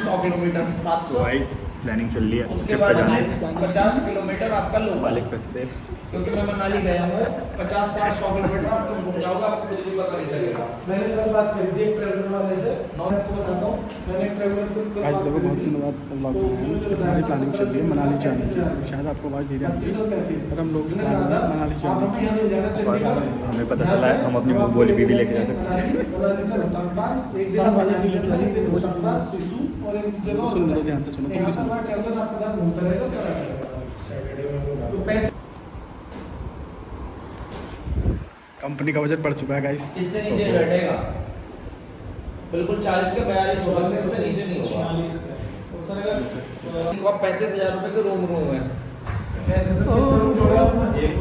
100 kilometre 700। Planning चल रही है उसके बाद हमें 50 किलोमीटर आपका लो, क्योंकि मैं मनाली गया हूँ। 50-60-100 किलोमीटर आप तुम घूम जाओगे, आपको कुछ भी पता नहीं चलेगा। मैंने कल बात करी थी एक ट्रैवलर वाले से, आपको बताता हूँ। मैंने एक ट्रैवलर से आज देखो बहुत दिनों बाद व्लॉग बनाया। हमारी प्लानिंग चल रही है मनाली जाने की, शायद आपको आवाज़ धीरे आती है, और हम लोग मनाली जाने की। हमें पता चला है हम अपनी मुँह बोली भी लेके जा सकते हैं। सुन लो, ध्यान से सुनो, तुम भी सुनो। कंपनी का बजट बढ़ चुका है गाइस। इससे नीचे बैठेगा बिल्कुल 40 के 42 होगा, इससे नीचे नहीं होगा। 35,000 रुपए के रूम है।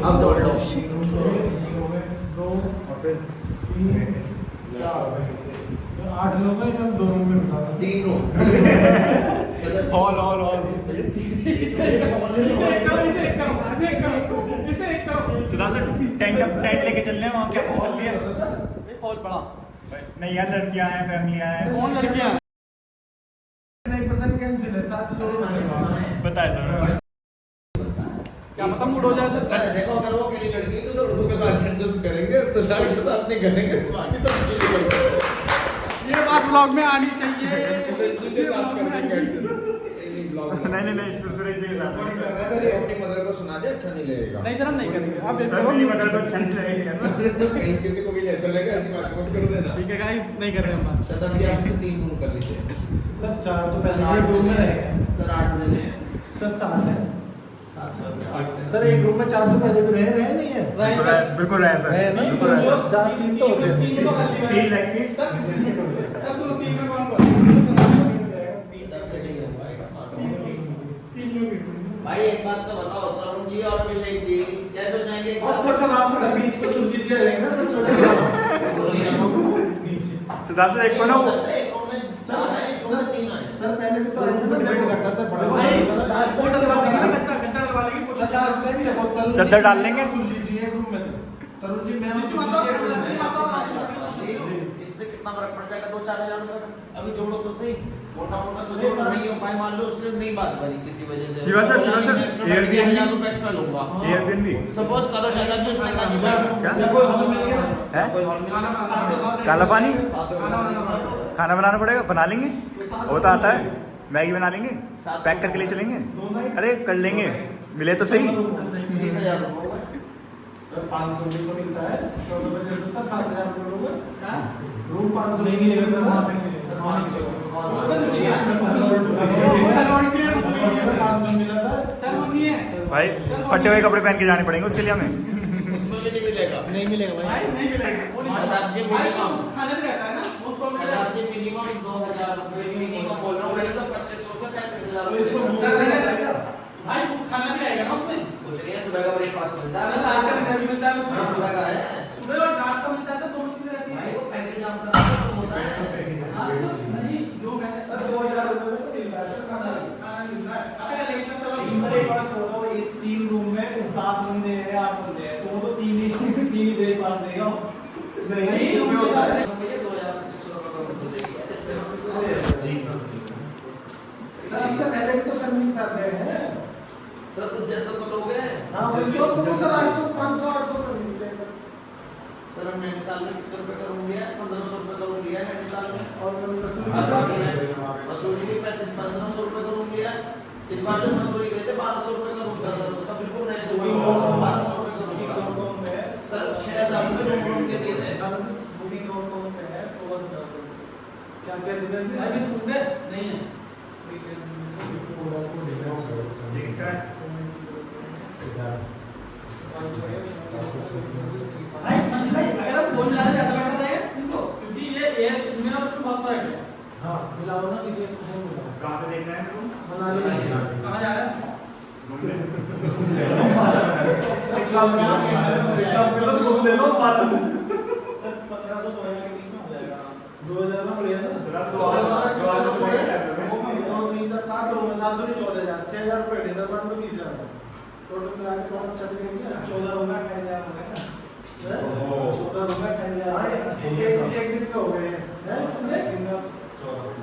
अब जोड़ लो 8 लोग हैं, 2 रूम में 3 रूम ऑल टेंट लेके चल रहे हैं वहाँ, क्या चल रही है हॉल पड़ा नहीं यार, लड़कियां हैं, फैमिली हैं। कौन लड़कियां? कैंसिल है, 7 लोग बताए सर क्या पता मूड हो जाए सर। देखो अगर वो अकेली लड़की है तो सर उनको के साथ एडजस्ट करेंगे, तो शादी के साथ नहीं करेंगे, बाकी तो अकेली करेंगे। ये बात व्लॉग में आनी चाहिए। नहीं सुरेश जी के साथ अपनी मदर को सुना दे, अच्छा नहीं लगेगा। नहीं सर हम नहीं करेंगे, आप ऐसे सर करो। मेरी मदर को अच्छा नहीं लगेगा कहीं किसी को भी ले चलेगा, ऐसी बात मत कर देना। ठीक है गाइस, नहीं कर रहे हम बात। शतम जी आप इसे 3 रूम कर लीजिए। मतलब 4 तो सर पहले 8 रूम में बजे रहेगा। सर 8 बजे सर 7 है। 7 सर एक रूम में 4 तो पहले भी रहे नहीं है। बिल्कुल रहे सर, रहे नहीं, बिल्कुल रहे सर। 4 3 तो होते हैं। 3 लाख की सर सुनो, 3 में कौन भाई एक बात तो बताओ तरुण जी और अभिषेक जी कैसे हो जाएंगे? और सर आप सर बीच में सुरजीत जी आ जाएंगे ना, तो छोटे सिद्धार्थ सर एक को ना एक रूम में 4 है, एक रूम में 3 है। सर पहले भी तो अरेंजमेंट डिपेंड करता है सर, बड़ा भाई लास्ट कोट में दबा देंगे ना, सर गद्दा दबा लेंगे कोशिश। लास्ट में देखो तरुण चद्दर डाल लेंगे। सुरजीत जी एक रूम में थे, तरुण जी मैं जिसमें मतलब एक रूम में। इससे कितना फर्क पड़ जाएगा? 2-4 हजार रुपए अभी जोड़ो तो सही, मोटा मोटा तो जोड़ो, नहीं हो पाए मान लो उससे नहीं बात बनी किसी वजह से। शिवा सर Airbnb 1000 रुपए एक्स्ट्रा लूंगा। एयरबीएनबी सपोज करो शायद जो उसने कहा क्या कोई हॉल मिल गया है? कोई हॉल में काला पानी साथ खाना बनाना पड़ेगा, बना लेंगे, वो तो आता है। मैगी बना लेंगे, पैक करके ले चलेंगे। अरे कर लेंगे, मिले तो सही। 30,000 रुपए होगा। 500 रुपये को मिलता है, 14 बजे से 7,000 रुपये होगा। रूम 500 नहीं मिलेगा सर, वहाँ पे मिलेगा। 500 मिला था सर वो नहीं है भाई फटे हुए कपड़े पहन के जाने पड़ेंगे उसके लिए हमें। उसमें भी नहीं मिलेगा। नहीं मिलेगा भाई, नहीं मिलेगा वो नहीं शादाब जी भाई, मिनिमम तो खाने में रहता है ना मोस्ट प्रॉब्लम। शादाब जी मिनिमम 2,000 रुपए मिनिमम बोल रहा हूँ, मैंने तो 2500 से 35,000 रुपए इसको देगा। सर नहीं भाई वो खाना भी आएगा ना उसमें। कुछ नहीं है, सुबह का ब्रेकफास्ट मिलता सर है, आज का डिनर भी मिलता है उसमें, सुबह का है। सुबह और रात का मिलता है सर, दोनों चीजें रहती भाई हैं। वो पैकेज आपका खत्म होता है। हाँ, सर, नहीं जो मैंने सर 2,000 रुपये में तो मिलता है सर खाना। खाना मिलता है। अच्छा लेकिन सर सर एक बात बताओ, ये 3 रूम में 7 बंदे हैं, 8 बंदे हैं, तो वो तो 3 ही ब्रेकफास्ट देगा। नहीं रूम में होता है। मुझे 2,500 रुपए का हो जाएगी, इससे जी सर आपसे पहले भी तो फैमिली कर रहे हैं। सर कुछ जैसा तो लोग हैं। हाँ उसको तो सर 800 500 800 कर दीजिए सर। सर हम नैनीताल में कितने रुपए का रूम लिया है? 1,500 रुपए का रूम लिया है नैनीताल में। और मसूरी भी 1,500 रुपए का रूम लिया है। इस बार जब मसूरी गए थे 1,200 रुपए का रूम था सर, उसका बिल्कुल नहीं तो 1,200 रुपए का रूम था सर। 6,000 रुपए रूम के दिए थे। क्या क्या डिनर में अभी फूड है नहीं है। भाई अगर आप फोन मिला ज्यादा बेटर रहेगा इनको, क्योंकि ये एयर मेरा तो बहुत सारा है। हाँ मिलाओ ना, देखिए कौन मिलाओ। कहाँ पे देख रहे हैं तुम? मनाली में कहाँ जा रहा है? घूम ले लो पालन। सर 1500 तो के बीच में हो जाएगा। 2,000 में बढ़िया ना। 7 रूम में 7 दूनी 14,000, 6,000 रुपये डिनर मान लो 20,000 टोटल मिला के दोनों चल गए 14 रूम में 28,000 हो गए ना। 14 रूम में 28,000 एक दिन पे हो गए हैं तुमने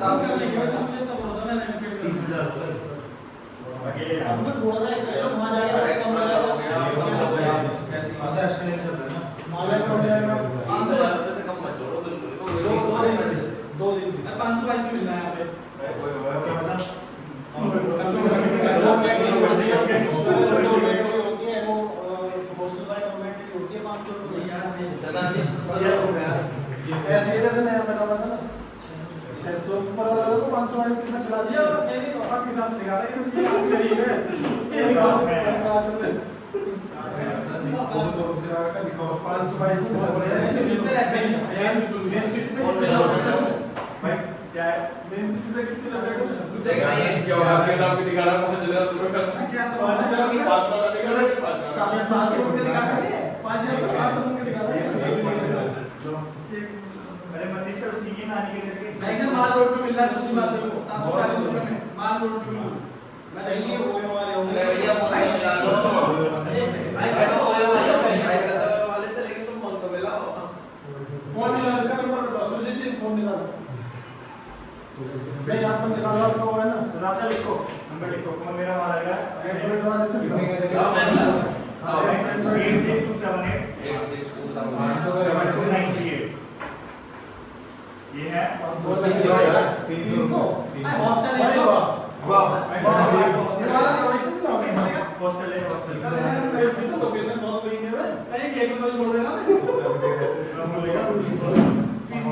7 का लेके समझे तो भरोसा नहीं अरे मनदीप सर उसकी ये नानी के घर के नहीं सर माल रोड पे मिल रहा है दूसरी बात देखो 740 रुपए में माल रोड पे मिल रहा है मैं नहीं ये होए वाले होंगे भैया फोन मिला लो भाई कहता होए वाले से लेकिन तुम फोन तो मिला फोन मिला इसका नंबर बताओ सुजीत जी फोन मिला मैं यहां पर निकाल रहा हूं है ना सुना सर लिखो नंबर लिखो फोन मेरा वाला है एंड्रॉइड वाले से हां मैं मिला 8627 ये है 300 हॉस्टल है वाह निकाला ना वैसे भी ना हॉस्टल है हॉस्टल इसकी तो लोकेशन बहुत बढ़िया है नहीं केक में तो छोड़ देना 300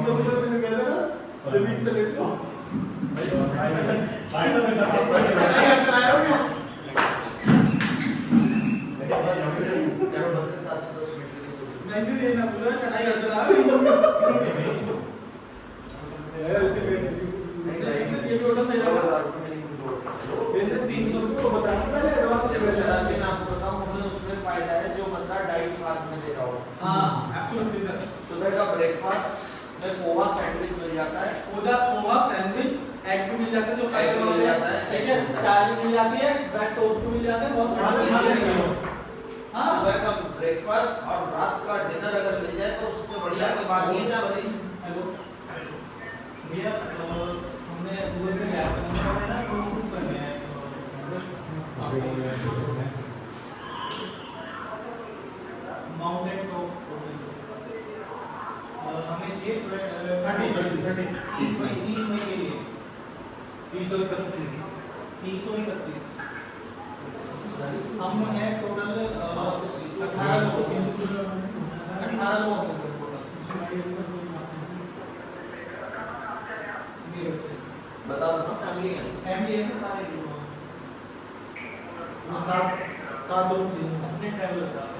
रुपए में गए ना जमीन पे लेट लो भाई साहब नहीं जी ये ना पूरा चढ़ाई कर चला ये भी होटल से जाएगा मैंने 300 रुपए बताया मैंने एडवांस मैं आपको बताऊं हमें उसमें फायदा है जो बंदा डाइट साथ में दे रहा हो। हां एब्सोल्युटली सर सुबह का ब्रेकफास्ट में पोहा सैंडविच मिल जाता है, पोहा सैंडविच एग भी मिल जाता है जो एग भी मिल जाता है, ठीक है चाय भी मिल जाती है ब्रेड टोस्ट भी मिल जाता है बहुत बढ़िया हां सुबह का ब्रेकफास्ट और रात का डिनर अगर मिल जाए तो उससे बढ़िया कोई बात नहीं है। क्या बोली हेलो भैया हमने गूगल पे गया हमने ना बुक करने हैं माउंटेन टॉप हमें चाहिए 30 मई के लिए 331 हम हैं टोटल 18 लोग हैं सर बता दो ना फैमिली है। फैमिली ऐसे सारे लोग हैं सात लोग चाहिए अपने ट्रैवलर साथ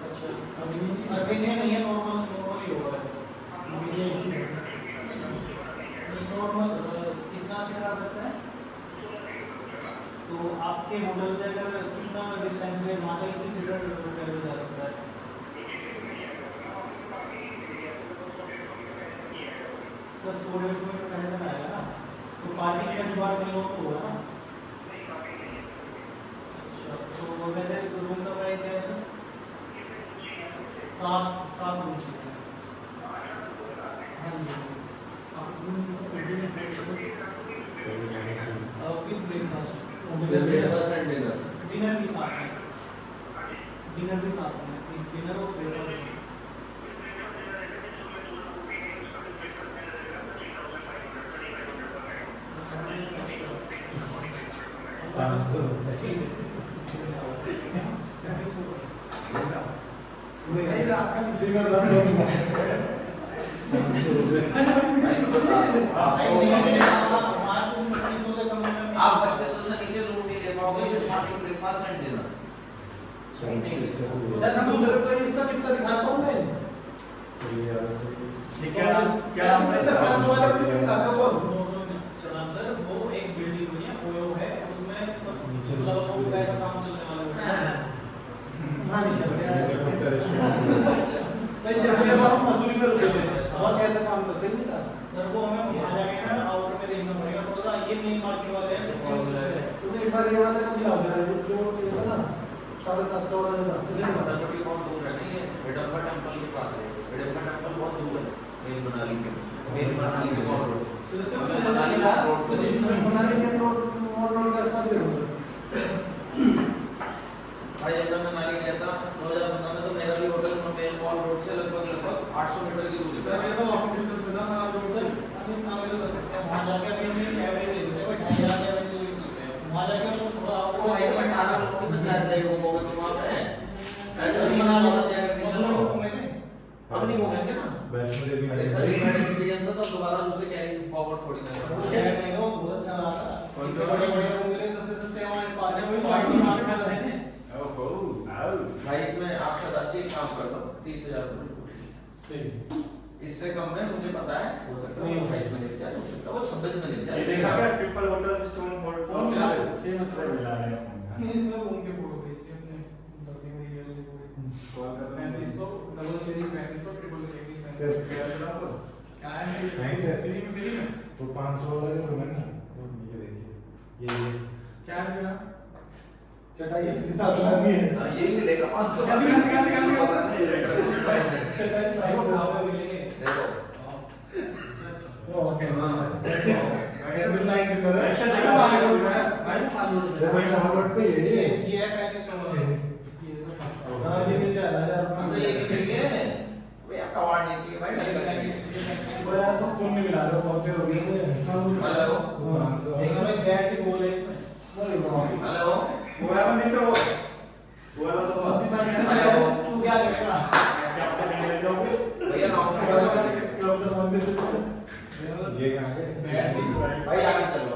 अच्छा अर्बेनिया नहीं है नॉर्मल ही होगा अर्बेनिया इसी नॉर्मल कितना से आ सकता है तो आपके होटल से अगर कितना डिस्टेंस है वहाँ तक कितनी सीटर ट्रैवल जा सकता है सर 100 में पहले तक आएगा ना तो पार्किंग का जुगाड़ नहीं होगा ना तो वैसे रूम का प्राइस क्या है सर 7 रूम चाहिए हाँ जी विद ब्रेकफास्ट डिनर भी साथ में डिनर और ब्रेकफास्ट आप 2500 से नीचे रूम नहीं ले पाओगे with morning breakfast and dinner. इसका कितना दिखाता हूँ मैं क्या नाम है सर वो एक बिल्डिंग हुई है ओयो है उसमें सब मतलब सब ऐसा काम चलने वाला है हाँ नहीं चल रहा है नहीं जैसे हम मसूरी में रुके थे और कैसा काम था सही नहीं था सर वो हमें वहाँ जाके ना आउटर में देखना पड़ेगा थोड़ा ये मेन मार्केट वाले हैं तूने एक बार ये वाला कब मिला जरा जो ये था ना 750 वाला था सरपटी बहुत दूर है नहीं है हिडम्बा टेंपल के पास है। हिडम्बा टेंपल बहुत दूर है मेन मनाली के बहुत रोड मनाली का मनाली के रोड का रास्ता दे रहा भाई जब मैं मनाली गया था 2015 में तो मेरा भी होटल मेन मॉल रोड से लगभग 800 मीटर की दूरी सर पर ये तो वॉकिंग डिस्टेंस में था आप लोग सर अभी काम ये तो कर सकते हैं वहां जाके अभी हम एवरेज ले सकते हैं 2000 एवरेज ले सकते हैं वहां जाके हम थोड़ा वो आपको भाई में 18 लोगों की पंचायत है वो बस वहां पे ऐसे नहीं ना वाला दिया करके चलो मैंने अब नहीं घूमेंगे ना वैष्णो देवी अरे सर एक बार एक्सपीरियंस था तो दोबारा उसे कैरी फॉरवर्ड थोड़ी ना शहर में वो बहुत अच्छा रहा था बड़े बड़े रूम मिले सस्ते सस्ते वहां पार्टी में पार्टी में खा रहे हैं भाई इसमें आप शताब्द जी काम कर दो 30,000 रुपए इससे कम में मुझे पता है हो सकता है 28 में निकल जाए हो सकता है वो 26 में निकल जाए देखा क्या ट्रिपल होटल सिस्टम फोन मिला है 6 मतलब मिला रहे हैं नहीं इसमें रूम के फोटो भेजते हैं अपने बर्थडे में ये वाले पूरे कॉल करते हैं 3500 डबल शेयरिंग 3500 ट्रिपल शेयरिंग सिर्फ क्या लेना तो क्या है थैंक्स है फ्री में तो 500 वाला जो है ना ये देखिए ये क्या है चटाई के साथ लानी है हां ये मिलेगा 500 गांधी गांधी गांधी पता नहीं रेट चटाई साइड में भाव में मिलेंगे देखो ओके हां कैंडल लाइट डिनर है चटाई वाले को भाई 500 ये भाई महावर्त पे ये है 3500 ये सब हां ये मिल जाएगा 1000 हम तो ये चाहिए वे आप कवाड़ नहीं चाहिए भाई नहीं चाहिए वो यार तो फोन में मिला रहे हो बहुत देर हो गई है हेलो एक भाई बैट की गोल है इसमें हेलो वो यार नहीं सर वो वाला सब हेलो तू क्या करेगा क्या आप चलेंगे ले जाओगे भैया नाम ये कहां है भाई आगे चलो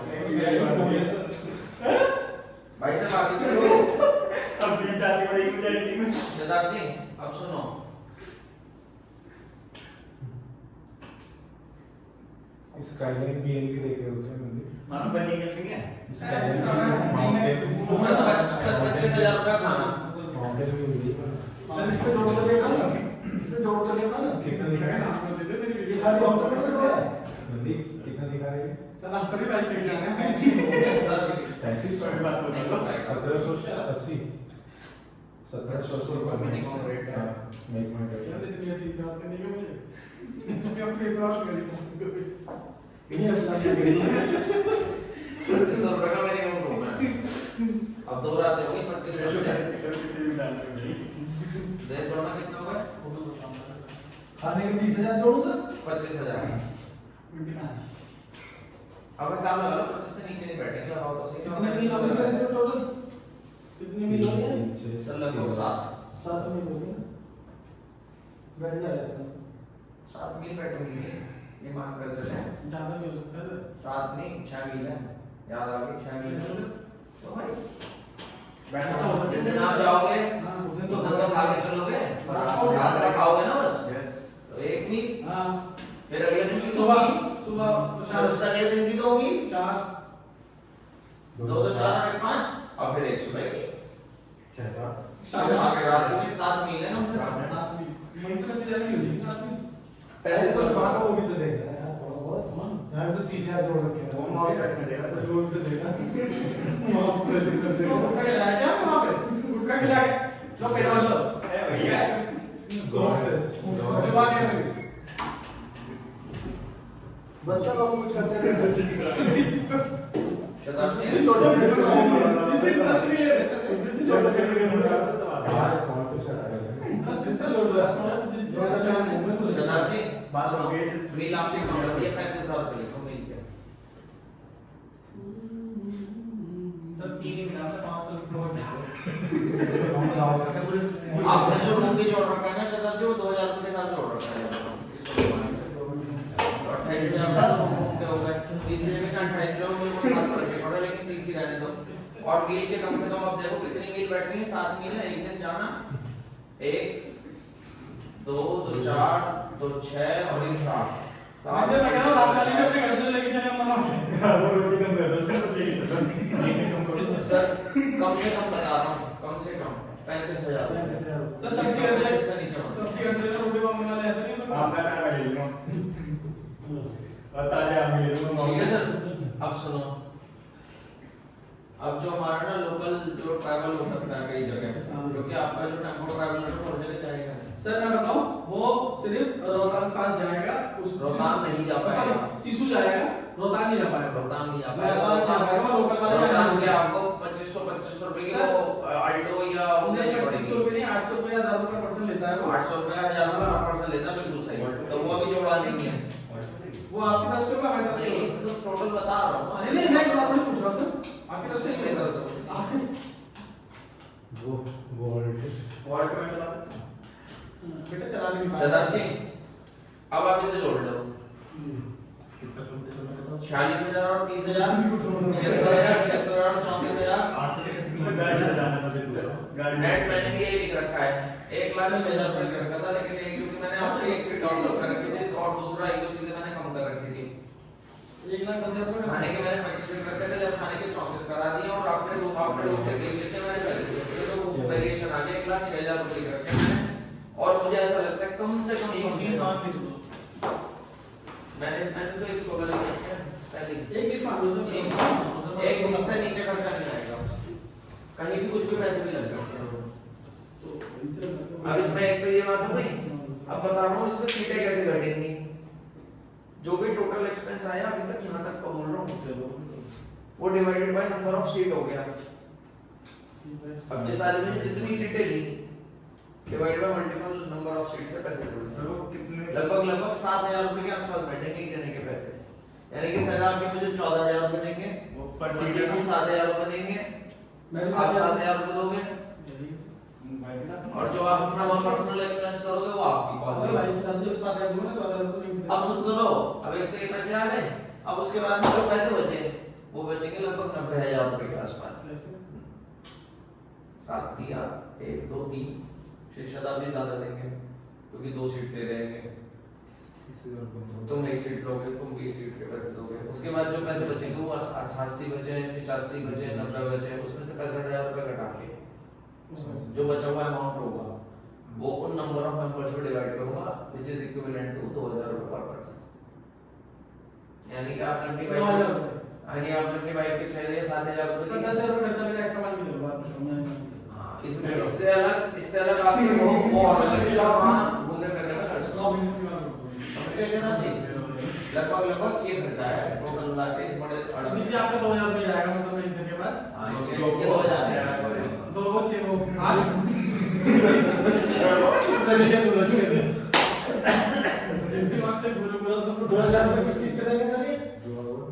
भाई साहब आगे चलो अब बीट डालनी पड़ेगी मुझे एडिटिंग में शताब्द जी अब सुनो स्काईलाइन बीएनबी देख रहे हो क्या मंदिर मानो बनी के ठीक है स्काईलाइन माउंटेन सर 25,000 रुपया खाना माउंटेन भी हुई सर इसमें जोड़ तो देखा ना इसमें जोड़ तो देखा ना कितना दिखा रहा है ये खाली ऑप्शन में जोड़ा है जल्दी कितना दिखा रहे हैं सर आप सभी बाइक लेके जाना है सर 3500 की बात नहीं, हो 1780 1780 रुपये मिनिमम रेट है। मेक माय सर रेट इतनी अच्छी बात करने के मुझे मैं अपने क्रॉस करी ये सब क्या करेंगे 2500 रुपए का मिनिमम रूम है अब दो रात होगी 25,000 दे दो ना कितना होगा खाने के 20,000 जोड़ो सर 25,000 अब हिसाब लगा लो 25 से नीचे नहीं बैठेंगे लगाओ तो सही कितने मील हो गए सर इसमें टोटल कितने मील हो गए सर लगभग 7 7 मील हो गए बैठ जाएगा 7 मील बैठेंगे ये मान कर चले ज्यादा भी हो सकता है 7 नहीं 6 मील है याद आ गई 6 मील है तो भाई बैठो जिस दिन आप जाओगे हां उस तो दिन बस आगे चलोगे याद रखाओगे ना बस तो 1 मील हां फिर अगले दिन की सुबह सुबह सुबह तो शाम शाम से अगले दिन की तो होगी 4 2 तो 4 और 1 5 और फिर एक सुबह की 6 शाम आगे रात की 7 मील है ना हमसे 7 मील मंथ की जानी होगी 7 मील पहले तो बाहर वो भी तो देख रहा है यार थोड़ा बहुत यहाँ पे तो 30,000 जोड़ रखे हैं वो माउस कैसे देगा सर जोड़ तो देगा वहाँ पर जितना तो देगा उठा के लाया क्या वहां पे उठा के लाया लो पेट्रोल लो अरे भैया जोर से जुबान कैसे बस सब हम कुछ चर्चा कर सकते हैं शताब्दी यार कौन पे सर शताब्दी बात हो गई मील आपके काउंटर दिया 35,000 रुपए लिखो मील के सर 3 ही मिला था 5 आपने जो रूम की जोड़ रखा है ना शताब्दी वो 2,000 रुपए के साथ जोड़ रखा है 28,000 रूम के हो गए तीसरे में 28,000 में वो खास फर्क नहीं पड़ा लेकिन 30 ही रहने दो और मील के कम से कम आप देखो कितनी मील बैठनी है 7 मील है एक दिन जाना 1 2 2 4 2 6 और 1 7 आज मैं कह रहा हूं रात वाली में अपने घर से लेके चले हम मना वो रोटी कम कर दो सर ये भी कम कर दो सर कम से कम बता रहा हूं कम से कम 35,000 सर सबके घर से इससे नीचे मत सबके घर से रोटी बम बना ले ऐसा नहीं होता आप मैं सारा ले लूंगा बता दे आप मिले तो ठीक है सर अब सुनो अब जो हमारा ना लोकल जो ट्रैवल हो सकता है कई जगह क्योंकि आपका जो टेम्पो ट्रैवल है वो हर जगह जाएगा सर मैं बताऊं, वो सिर्फ रोहतांग पास जाएगा, उस रोहतांग नहीं जा पाएगा। सिसु जाएगा, रोहतांग नहीं जा पाएगा। रोहतांग नहीं जा रोहतांग पाएगा। लोकल वाले रोहतांग के आपको 2500 रुपए की वो अल्टो या नहीं 2500 रुपए नहीं, 800 रुपए या 1000 रुपए पर्सन लेता है वो। 800 रुपए 1000 रुपए पर पर्सन लेता है, बिल्कुल सही। तो वो अभी जोड़ा नहीं है। वो आपकी तरफ से होगा, मेरी तरफ से नहीं, होगा? तो टोटल बता रहा हूँ। नहीं नहीं, मैं नॉर्मली पूछ रहा हूँ सर, आपकी तरफ से मेरी तरफ से। वो वॉल्ट में चला सकते हैं। बेटा चला नहीं पाएगा। शताब जी, अब आप इसे जोड़ लो। 46,000 और 30,000, 76,000, 76,000 और 34,000। नेट मैंने भी यही लिख रखा है, 1,06,000 रुपए लिख रखा था, लेकिन क्योंकि मैंने आपको एक सीट डाउनलोड कर रखी थी और दूसरा एक दो चीजें मैंने कम कर रखी थी। 1,10,000 रुपए खाने के मैंने 25 सीट रखे थे, जब खाने के 34 करा दिए और आपने रूम के देख लेके मैंने पहले से तो वेरिएशन आ गया, 1,06,000 रुपए लिख रखे हैं। और मुझे ऐसा लगता है कम से कम मैंने तो 116 लिख रखे हैं पहले। एक बीस मान लो तो एक 20 से नीचे खर्चा नहीं आएगा, कहीं भी कुछ भी पैसे नहीं लग सकते हैं। अब इसमें एक तो ये बात हो गई, अब बता रहा हूँ इसमें सीटें कैसे घटेंगी। जो भी टोटल एक्सपेंस आया अभी तक यहाँ तक का बोल रहा हूँ, वो divided by number of seat हो गया। अब जिस आदमी ने जितनी सीटें ली divide by multiple number of seat से पैसे जोड़े, लगभग 7,000 रुपए के आसपास बैठेंगे देने के पैसे। यानी कि सर आप मुझे 14,000 रुपए देंगे, पर सीट के 7,000 रुपए देंगे, आप 7,000 रुपए दोगे, और जो आप अपना पर्सनल एक्सपेंस करोगे वो आपकी कॉल है। अब सुन तो लो, अब एक तो ये पैसे आ गए, अब उसके बाद में जो पैसे बचे वो बचेंगे लगभग 90,000 रुपए के आसपास। 7 दिया 1 2 3 शेष शताब्दी ज्यादा देंगे क्योंकि 2 सीट ले रहेंगे। तुम एक सीट लोगे, तुम भी एक सीट के पैसे दोगे। उसके बाद जो पैसे बचेंगे वो 88 बचे, 85 बचे, 90 बचे, उसमें से 65,000 रुपए घटा के जो बचा हुआ अमाउंट होगा वो उन नंबर ऑफ मेंबर्स में डिवाइड करूंगा व्हिच इज इक्विवेलेंट टू 2,000 रुपए पर पर्सन। यानी कि आपने अपनी वाइफ के 6 या 7,000 रुपए 10,000 रुपए खर्चा मेरा एक्स्ट्रा मान के चलो बात। हां, इसमें इससे अलग आपके वो और अलग जो वहां घूमने फिरने में खर्च 9 महीने की बात करो। समझ गए ना जी? लगभग ये खर्चा है टोटल मिला के इस बड़े दीजिए आपका 2,000 रुपए जाएगा मतलब मैं इनके पास। हां, ये 2,000 है। 2 6 वो 8 चलिए तो लक्ष्य है। जितनी बात से बोलो तो 2,000 रुपए किस चीज के देंगे ना ये?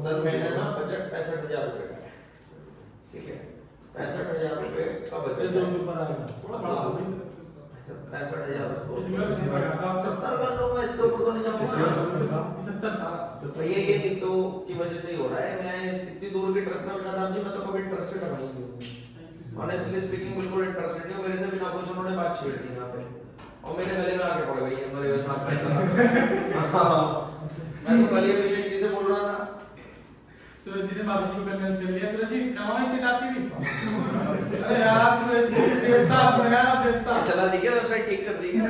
सर मैंने ना बजट 65,000 रुपए का है, ठीक है? 65,000 रुपए का बजट ये 2 के ऊपर आएगा, थोड़ा बड़ा होगा 65,000 इसमें 70 कर लूंगा, इसके ऊपर तो नहीं जाऊंगा। 75 था। तो ये नीतो की वजह से ही हो रहा है। मैं इतनी दूर की ट्रिप में शताब्दी जी मैं तो कभी इंटरेस्टेड नहीं हूँ, ऑनेस्टली स्पीकिंग बिल्कुल इंटरेस्टेड नहीं हूँ। मेरे से बिना पूछे उन्होंने बात छेड़ दी यहाँ पे और मेरे गले में आके पड़ गई है मेरे साथ में। मैं तो कल अभिषेक जी से बोल रहा था, सूरज जी ने बाबू जी को कन्विंस कर लिया। सूरज जी कमाई सीट आपकी भी। अरे यार सूरज जी देवता आप यार आप देवता। चला दी क्या वेबसाइट ठीक कर दी क्या?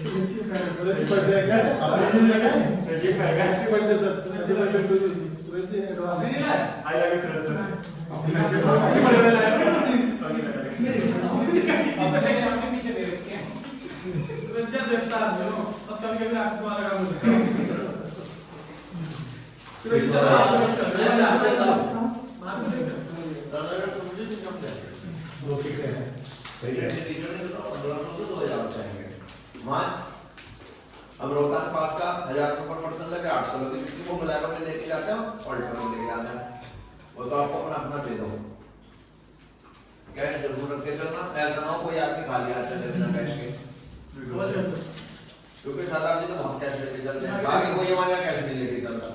सूरज जी बढ़ जाएगा। सूरज जी बढ़ जाएगा। सूरज जी एडवांस नहीं है। I love you sir. आपके पीछे दे रखे हैं। सूरज जी देवता आदमी हो, अब कभी आपसे तुम्हारा काम होता है। सूरज जी अब रोहतांग पास का 1,000 रुपए पर पर्सन लगे 800 लगे, क्योंकि वो बुलेरो में लेके जाते हैं ऑल्टो में लेके जाते हैं, वो तो आपको अपना दे दो। कैश जरूर रख के चलना, ऐसा ना हो कोई आपके खाली हाथ चले बिना कैश के, क्योंकि शताब्दी तो बहुत कैश लेके चलते हैं। आगे कोई हमारे यहाँ कैश नहीं लेके चलता,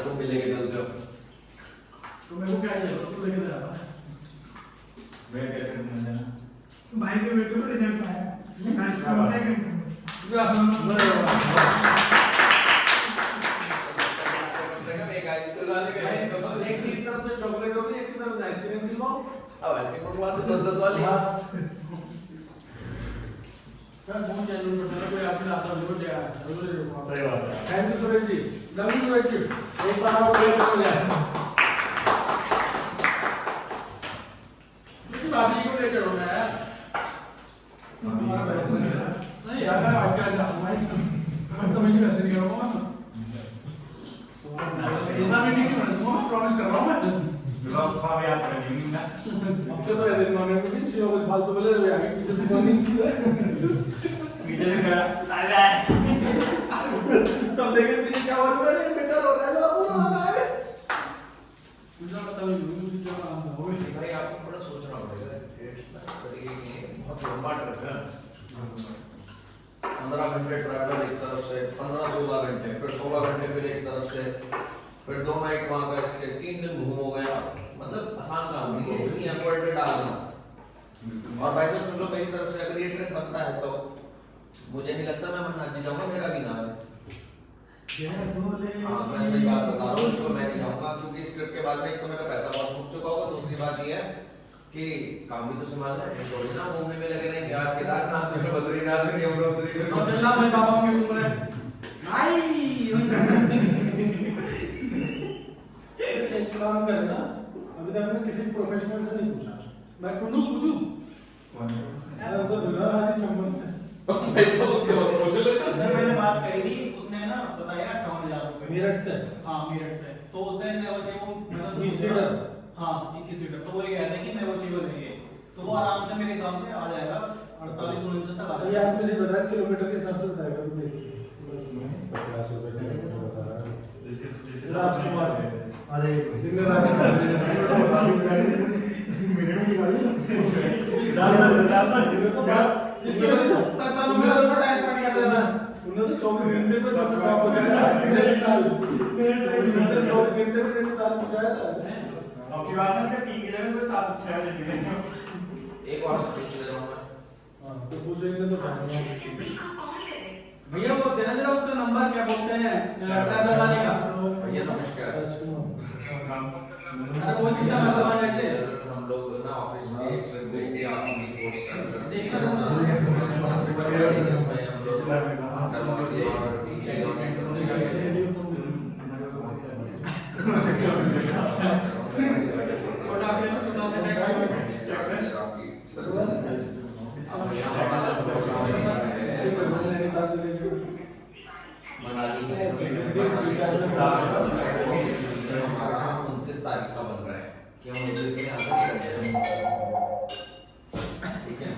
तुम भी लेके चलते हो। तो मेरे को क्या चाहिए? उसको लेके जा रहा है। भाई के बेटे को रिजल्ट आया। एक की तरफ में चॉकलेट होगी, एक की तरफ आइसक्रीम फिल लो। अब आइसक्रीम मंगवा दो 10-10 वाली। सर फोन चालू कर दो, कोई आपने आता जरूर ले आया, जरूर ले आया। सही बात है। Thank you Suraj ji, love you Suraj ji. एक बार और प्रेयर हो जाए। फालतू बोले रहे आगे पीछे से फोन नहीं किया सब देखे पीछे क्या हो रहा है बेटा रो रहा है बाबू आए मुझे बताओ मुझे क्या नाम है भाई आपको थोड़ा सोचना पड़ेगा इट्स तरीके की बहुत लंबा ट्रिप है 15 घंटे ट्रैवल एक तरफ से 15-16 घंटे फिर 16 घंटे फिर एक तरफ से फिर 2 नाइट वहां का इससे 3 दिन घूमोगे आप मतलब आसान काम नहीं है इतनी एफर्ट डालना और भाई साहब सुन लो मेरी तरफ से अगर ये ट्रिप बनता है तो मुझे नहीं लगता मैं मन्नाथ जी जाऊंगा मेरा भी नाम है हाँ मैं सही बात बता रहा हूँ तो मैं नहीं जाऊंगा क्योंकि इस ट्रिप के बाद में एक तो मेरा पैसा बहुत फूक चुका होगा दूसरी बात ये है कि काम भी तो संभालना है थोड़ी ना घूमने में लगे रहेंगे आज केदारनाथ में बद्रीनाथ में यमुनोत्री में चलना भाई बाबा के ऊपर है एक काम करना अभी तक मैंने किसी प्रोफेशनल से नहीं पूछा मैं टुंडू पूछूं अरे तो दुर्गा वाली चम्मच से पैसा उसके बाद पूछ लेना सर मैंने बात करी थी उसने ना बताया 58,000 रुपए मेरठ से हाँ मेरठ से तो उसने नेगोशिएबल 20 सीटर हाँ 21 सीटर तो वो ये कहते हैं कि नेगोशिएबल है ये तो वो आराम से मेरे हिसाब से आ जाएगा 48-49 तक आ ये जाएगा आप मुझे बता किलोमीटर के हिसाब से बताएगा तो देखिए 50 रुपए किलोमीटर बता रहा है राजकुमार अरे दिन में राजकुमार मिनट की गाड़ी जिसकी वजह से तत्काल में तो टाइम स्टार्ट कर देना उन्होंने तो 24 घंटे पर जब काम हो जाएगा मिनट 24 घंटे में निकाल पहुंचाया था अब की बात है 3 की जगह 7-6 लेके एक और पूछ ले रहा हूं मैं हां तो पूछेंगे तो भैया वो देना जरा उसका नंबर क्या बोलते हैं ट्रैवलर वाले का भैया नमस्कार अरे वो सीधा नंबर वाले थे हम लोग ना ऑफिस में एक ट्रिप गए थे आप भी फोर्स कर देखना मनाली में 29 तारीख का बन रहा है कि हम 29 में आगे निकल जाएंगे ठीक है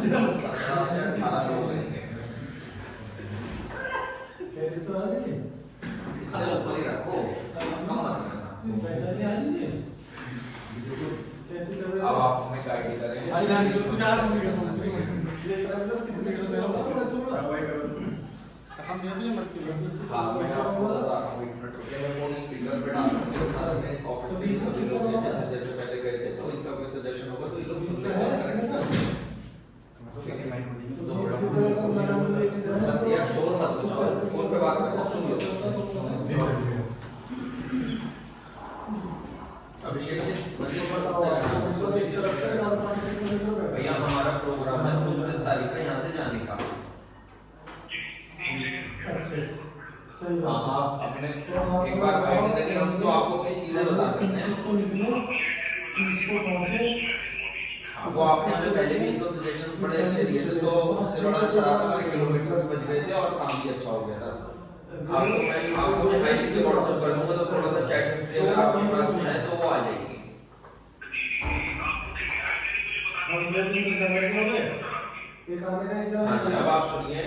17 से 18 लोग रहेंगे इससे ऊपर ही रखो कम मत करना अब आप हमें गाइड करें हाँ मैं आपको बता रहा हूँ एक मिनट रुकिए मैं फोन स्पीकर पे डाल रहा हूँ सारे में ऑफिस में सभी लोग हैं जैसे जैसे पहले गए थे तो इनका कोई सजेशन होगा तो ये लोग सुनते हैं करेक्ट यार शोर मत बजाओ फोन पे बात करो सुनिए अभिषेक जी मध्य पर भैया हमारा प्रोग्राम है 29 तारीख का यहाँ से जाने का हाँ आप अपने एक बार गाइड करेंगे हम तो आपको अपनी चीजें बता सकते हैं वो आपने हमें पहले भी तो सजेशंस बड़े अच्छे दिए थे तो उससे बड़ा अच्छा रहा हमारे किलोमीटर भी बच गए थे और काम भी अच्छा हो गया था आपको मैं हाई लिख के व्हाट्सएप कर दूंगा तो थोड़ा सा चैट हिस्ट्री अगर आपके पास में है तो वो आ जाएगी हाँ जी अब आप सुनिए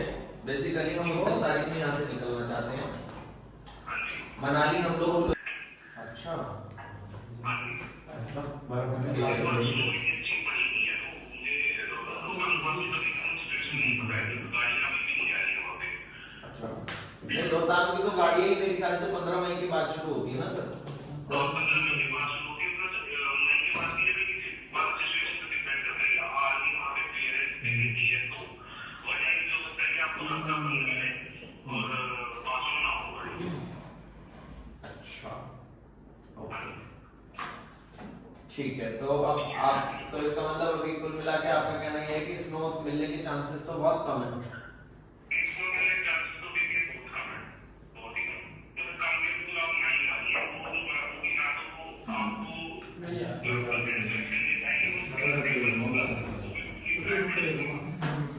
बेसिकली हम 29 तारीख में यहाँ से निकलना चाहते हैं मनाली हम लोग अच्छा नहीं रोहतांग की तो गाड़ियाँ ही मेरे ख्याल से 15 मई के बाद शुरू होती है ना सर अच्छा ठीक है तो अब आप तो इसका मतलब अभी कुल मिला के आपका कहना ये है कि स्नो मिलने के चांसेस तो बहुत कम है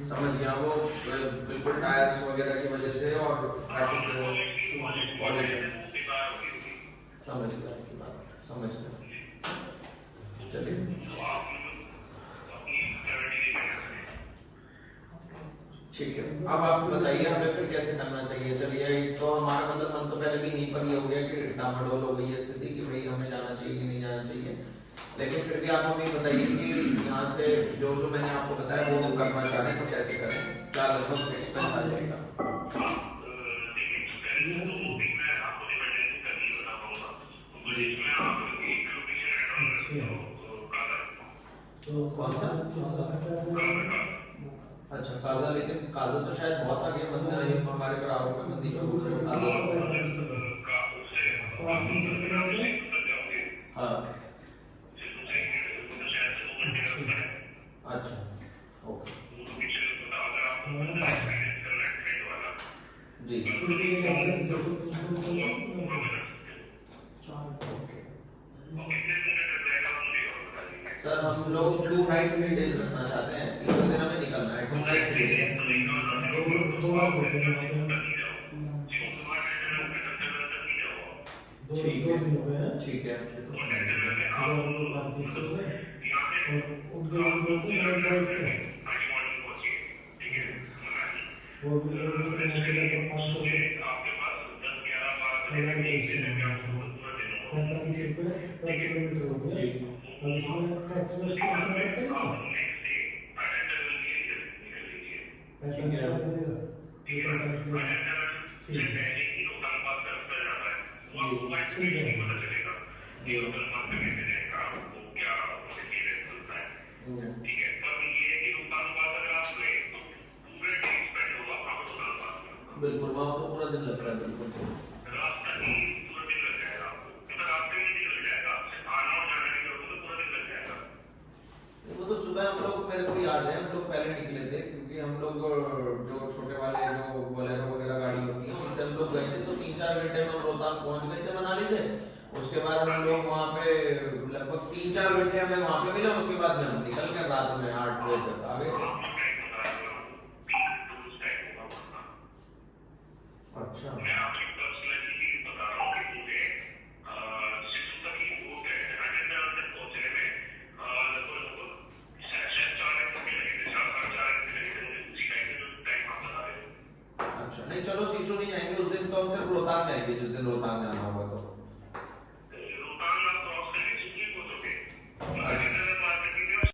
समझ गया वो बिल्कुल टायर्स वगैरह की वजह से और ट्रैफिक पॉल्यूशन समझ गया आपकी बात समझ गया चलिए ठीक है, अब आप बताइए हमें फिर कैसे करना चाहिए। चलिए, एक तो हमारा मतलब मन तो पहले भी नहीं पर ये हो गया कि डामाडोल हो गई है स्थिति कि भाई हमें जाना चाहिए कि नहीं जाना चाहिए, लेकिन फिर भी आप हमें बताइए कि यहाँ से जो जो मैंने आपको बताया वो करना चाह रहे हैं तो कैसे करें, क्या लगभग एक्सपेंस आ जाएगा। तो कौन सा? अच्छा काजा, लेकिन काजा तो शायद बहुत आगे मंदिर हमारे बराबर में मंदिर जो कुछ काजा। हाँ अच्छा ओके जी सर, हम लोग 2 नाइट 3 डेज रखना चाहते हैं, 3 दिन हमें निकलना है, 2 नाइट 3 डेज। ठीक है ठीक है बिल्कुल, वहाँ तो पूरा दिन लग रहा है। बिल्कुल वो तो सुबह हम लोग, मेरे को याद है हम लोग पहले निकले थे, क्योंकि हम लोग जो छोटे वाले जो बोलेरो वगैरह गाड़ी होती है उनसे हम लोग गए थे, तो 3-4 घंटे में हम रोहतांग पहुंच गए थे मनाली से। उसके बाद हम लोग वहाँ पे लगभग 3-4 घंटे हमें वहाँ पे मिला, उसके बाद में हम निकल के रात में 8 बजे तक आ गए थे। अच्छा अच्छा, नहीं चलो सीसू नहीं जाएंगे उस दिन, तो हम सिर्फ रोहतांग जाएंगे जिस दिन रोहतांग